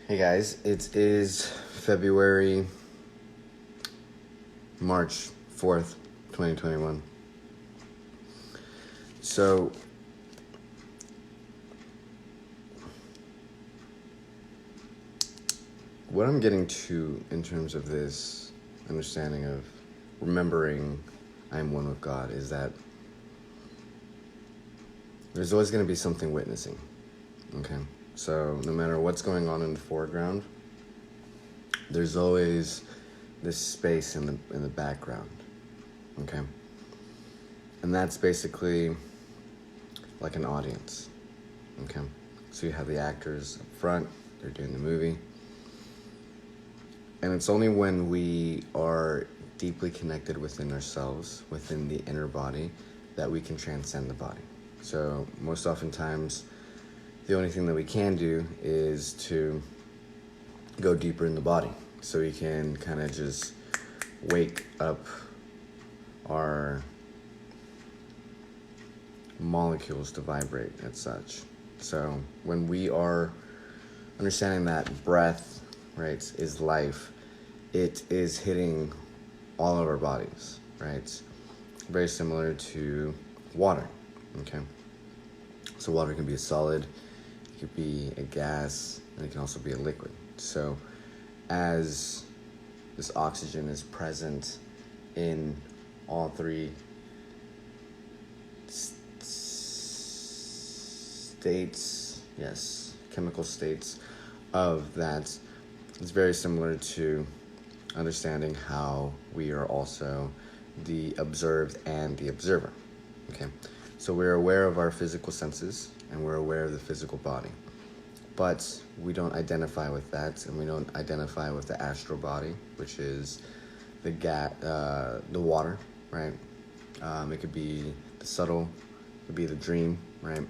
Hey guys, it is February, March 4th, 2021. So, what I'm getting to in terms of this understanding of remembering I'm one with God is that there's always going to be something witnessing, okay? So, no matter what's going on in the foreground, there's always this space in the background, okay? And that's basically like an audience, okay? So you have the actors up front, they're doing the movie. And it's only when we are deeply connected within ourselves, within the inner body, that we can transcend the body. So most oftentimes, the only thing that we can do is to go deeper in the body. So we can kind of just wake up our molecules to vibrate and such. So when we are understanding that breath, right, is life, it is hitting all of our bodies, right? Very similar to water, okay? So water can be a solid, it could be a gas, and it can also be a liquid. So as this oxygen is present in all three states, yes, chemical states of that, it's very similar to understanding how we are also the observed and the observer, okay? So we're aware of our physical senses and we're aware of the physical body, but we don't identify with that, and we don't identify with the astral body, which is the water, right? It could be the subtle, it could be the dream, right?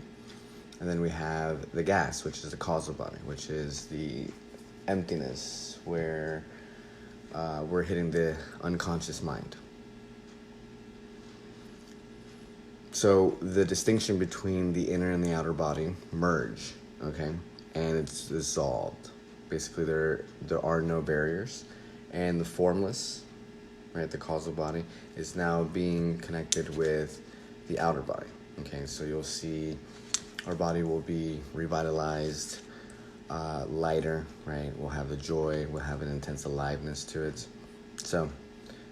And then we have the gas, which is the causal body, which is the emptiness, where we're hitting the unconscious mind. So the distinction between the inner and the outer body merge, okay? And it's dissolved. Basically, there are no barriers. And the formless, right, the causal body, is now being connected with the outer body, okay? So you'll see our body will be revitalized, lighter, right? We'll have the joy, we'll have an intense aliveness to it. So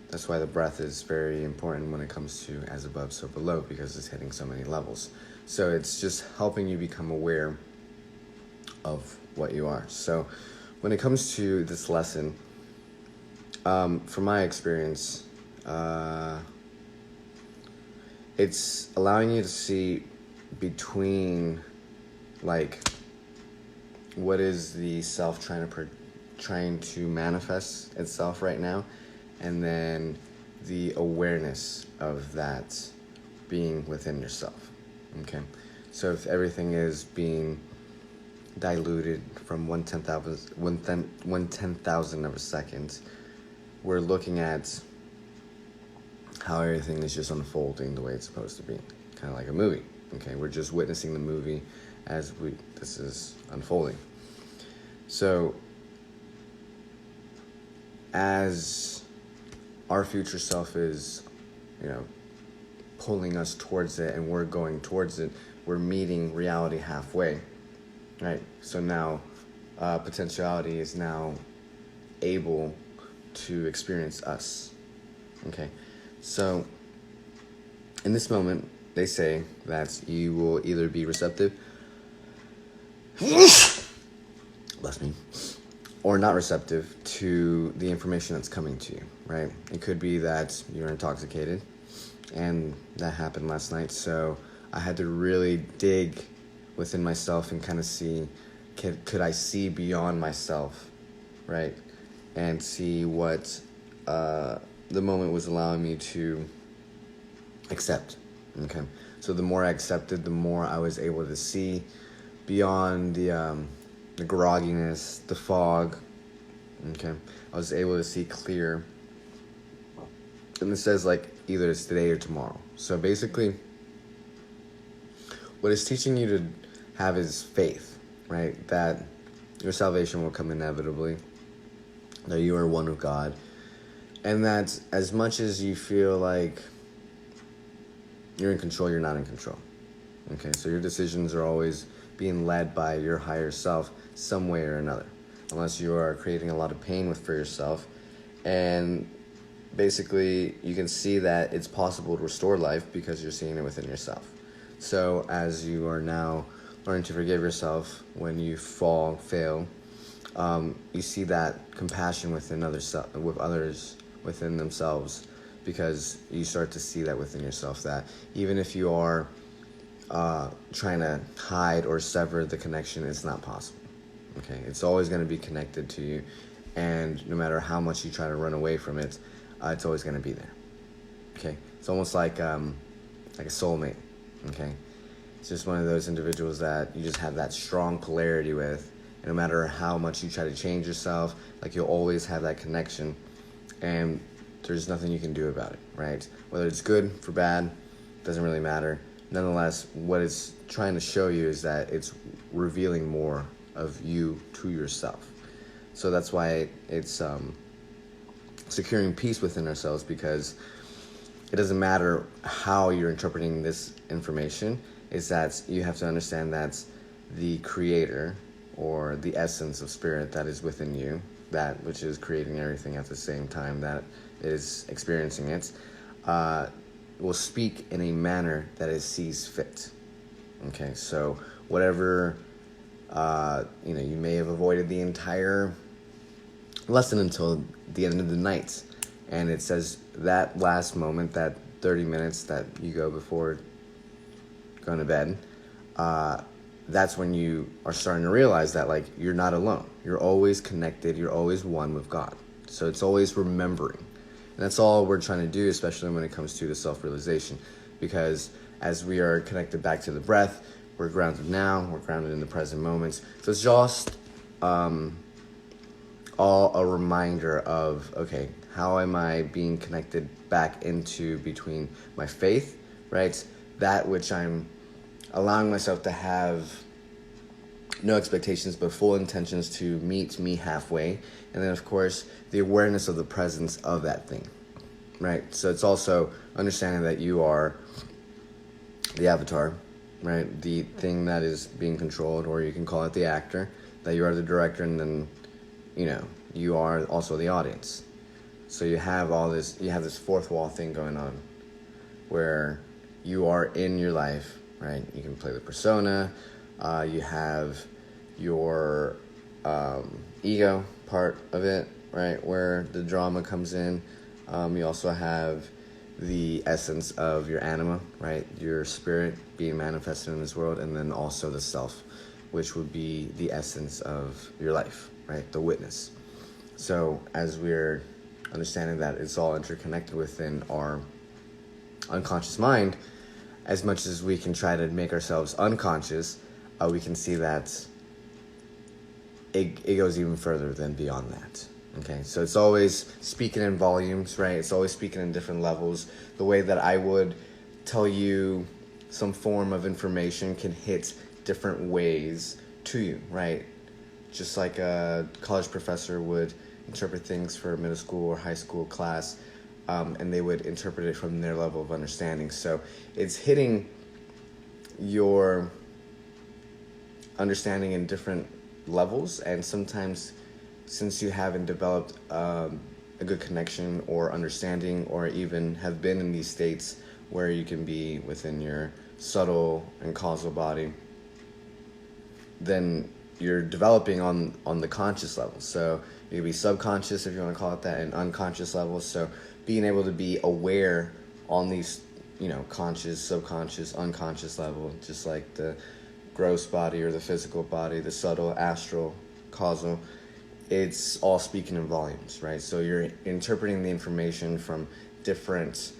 that's why the breath is very important when it comes to as above, so below, because it's hitting so many levels. So it's just helping you become aware of what you are. So when it comes to this lesson, from my experience, it's allowing you to see between, like, what is the self trying to manifest itself right now, and then the awareness of that being within yourself, okay? So if everything is being diluted from 1/10,000 of a second, we're looking at how everything is just unfolding the way it's supposed to be, kind of like a movie, okay? We're just witnessing the movie as this is unfolding. So as our future self is, pulling us towards it, and we're going towards it, we're meeting reality halfway, right? So now potentiality is now able to experience us, okay? So in this moment, they say that you will either be receptive, bless me, or not receptive to the information that's coming to you, right? It could be that you're intoxicated, and that happened last night, so I had to really dig within myself and kind of see, could I see beyond myself, right? And see what the moment was allowing me to accept, okay? So the more I accepted, the more I was able to see beyond the grogginess, the fog, okay? I was able to see clear. And it says, like, either it's today or tomorrow. So basically, what it's teaching you to have is faith, right? That your salvation will come inevitably, that you are one with God, and that as much as you feel like you're in control, you're not in control. Okay, so your decisions are always being led by your higher self some way or another, unless you are creating a lot of pain for yourself. And basically, you can see that it's possible to restore life because you're seeing it within yourself. So as you are now learning to forgive yourself when you fail, you see that compassion within others within themselves, because you start to see that within yourself, that even if you are trying to hide or sever the connection, it's not possible. Okay, it's always going to be connected to you, and no matter how much you try to run away from it, it's always going to be there. Okay, it's almost like a soulmate. Okay, it's just one of those individuals that you just have that strong polarity with, and no matter how much you try to change yourself, like, you'll always have that connection, and there's nothing you can do about it, right? Whether it's good for bad, doesn't really matter. Nonetheless, what it's trying to show you is that it's revealing more of you to yourself. So that's why it's securing peace within ourselves, because it doesn't matter how you're interpreting this information. Is that you have to understand that the creator, or the essence of spirit that is within you, that which is creating everything at the same time that is experiencing it, will speak in a manner that it sees fit. Okay, so whatever, you may have avoided the entire lesson until the end of the night, and it says that last moment, that 30 minutes that you go before going to bed, that's when you are starting to realize that, like, you're not alone. You're always connected. You're always one with God. So it's always remembering. And that's all we're trying to do, especially when it comes to the self-realization. Because as we are connected back to the breath, we're grounded now. We're grounded in the present moments. So it's just all a reminder of, okay, how am I being connected back into between my faith, right? That which I'm allowing myself to have no expectations but full intentions to meet me halfway. And then, of course, the awareness of the presence of that thing, right? So it's also understanding that you are the avatar, right? The thing that is being controlled, or you can call it the actor, that you are the director, and then, you are also the audience. So you have this fourth wall thing going on, where you are in your life, right? You can play the persona. You have your ego part of it, right, where the drama comes in. You also have the essence of your anima, right, your spirit being manifested in this world, and then also the self, which would be the essence of your life, right, the witness. So as we're understanding that it's all interconnected within our unconscious mind, as much as we can try to make ourselves unconscious, we can see that it goes even further than beyond that. Okay, so it's always speaking in volumes, right? It's always speaking in different levels. The way that I would tell you some form of information can hit different ways to you, right? Just like a college professor would interpret things for a middle school or high school class, and they would interpret it from their level of understanding. So it's hitting your understanding in different levels, and sometimes, since you haven't developed a good connection or understanding, or even have been in these states where you can be within your subtle and causal body, then you're developing on the conscious level. So you can be subconscious, if you want to call it that, and unconscious levels. So being able to be aware on these, conscious, subconscious, unconscious level, just like the gross body or the physical body, the subtle, astral, causal, it's all speaking in volumes, right? So you're interpreting the information from different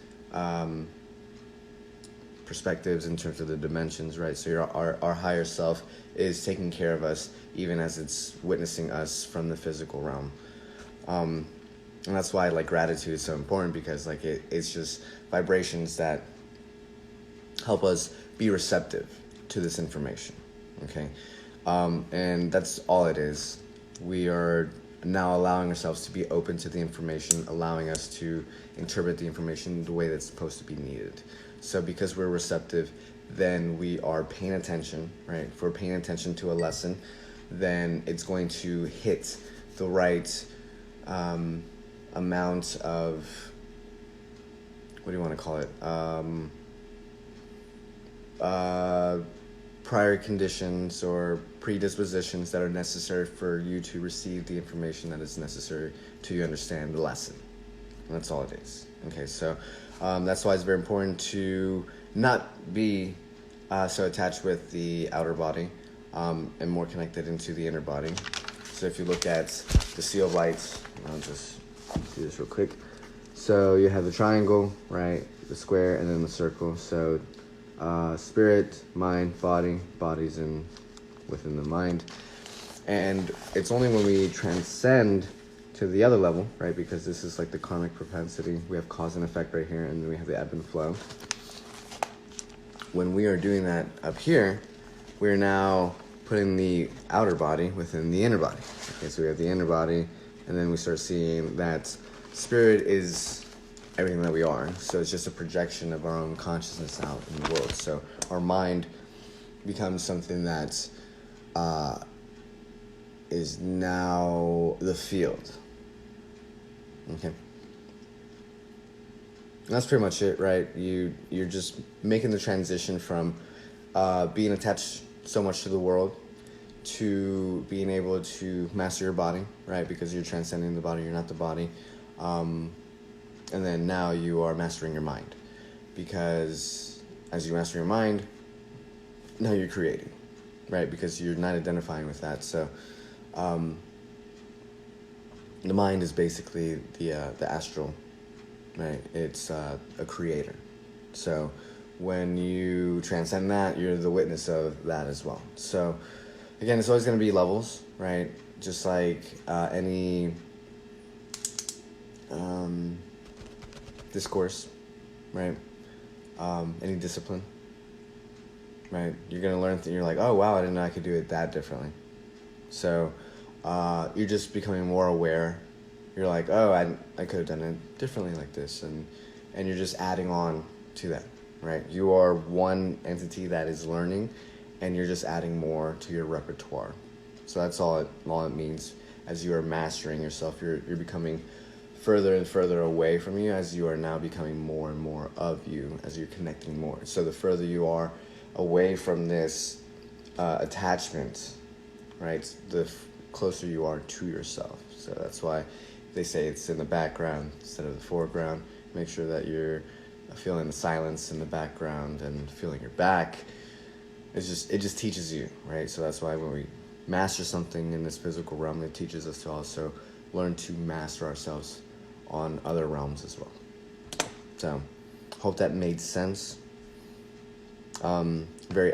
perspectives in terms of the dimensions, right? So our higher self is taking care of us, even as it's witnessing us from the physical realm. And that's why, like, gratitude is so important, because, like, it's just vibrations that help us be receptive to this information. Okay, And that's all it is. We are now allowing ourselves to be open to the information, allowing us to interpret the information the way that's supposed to be needed. So because we're receptive, then we are paying attention, right? If we're paying attention to a lesson, then it's going to hit the right amount of, what do you want to call it? Prior conditions or predispositions that are necessary for you to receive the information that is necessary to understand the lesson. And that's all it is. Okay, so that's why it's very important to not be so attached with the outer body and more connected into the inner body. So if you look at the Sea of Light, I'll just do this real quick. So you have the triangle, right? The square, and then the circle. So spirit, mind, body. Body's within the mind. And it's only when we transcend to the other level, right? Because this is like the karmic propensity. We have cause and effect right here, and then we have the ebb and flow. When we are doing that up here, we're now putting the outer body within the inner body. Okay, so we have the inner body, and then we start seeing that spirit is everything that we are. So it's just a projection of our own consciousness out in the world. So our mind becomes something that is now the field. Okay. That's pretty much it, right? You're just making the transition from being attached so much to the world to being able to master your body, right? Because you're transcending the body, you're not the body. And then now you are mastering your mind. Because as you master your mind, now you're creating, right? Because you're not identifying with that. So the mind is basically the astral, right? It's a creator. So when you transcend that, you're the witness of that as well. So again, it's always going to be levels, right? Just like any discourse, right? Any discipline, right? You're going to learn you're like, oh wow, I didn't know I could do it that differently. So you're just becoming more aware. You're like, oh, I could have done it differently like this, and you're just adding on to that, right? You are one entity that is learning, and you're just adding more to your repertoire. So that's all it means. As you are mastering yourself, you're becoming further and further away from you, as you are now becoming more and more of you, as you're connecting more. So the further you are away from this attachment, right, the closer you are to yourself. So that's why they say it's in the background instead of the foreground. Make sure that you're feeling the silence in the background and feeling your back. It just teaches you, right? So that's why when we master something in this physical realm, it teaches us to also learn to master ourselves on other realms as well. So hope that made sense. Very